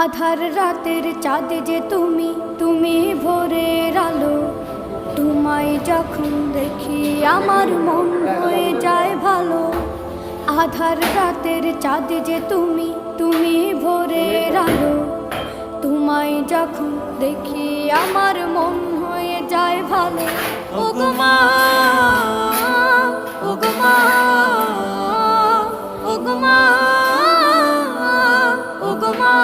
আধার রাতের চাঁদ যে তুমি, তুমি ভোরের আলো। তোমায় যখন দেখি আমার মন হয়ে যায় ভালো। আধার রাতের চাঁদ যে তুমি, তুমি ভোরের আলো। তোমায় যখন দেখি আমার মন হয়ে যায় ভালো। ওগো মা, ওগো মা, ওগো মা, ওগো মা।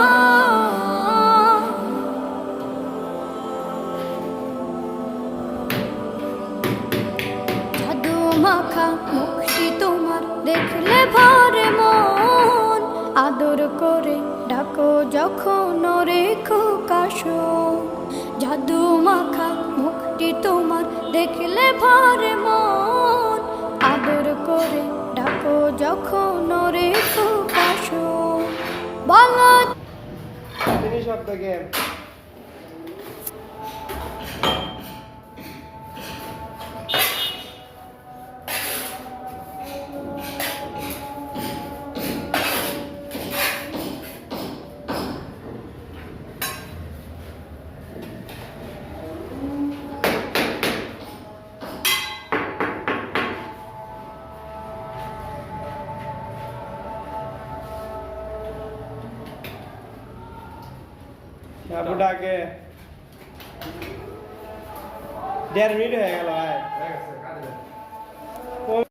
জাদু মাখা মুখটি তোমার দেখলে ভরে মন। আদর করে ডাকো যখন রেখো কাশন। জাদু মাখা মুখটি তোমার দেখলে ভরে মন। আদর করে ডাকো যখন রেখো কাশন। বলো শব্দ গেম ডাকে 1.5 মিনিট হয়ে গেল ভাই।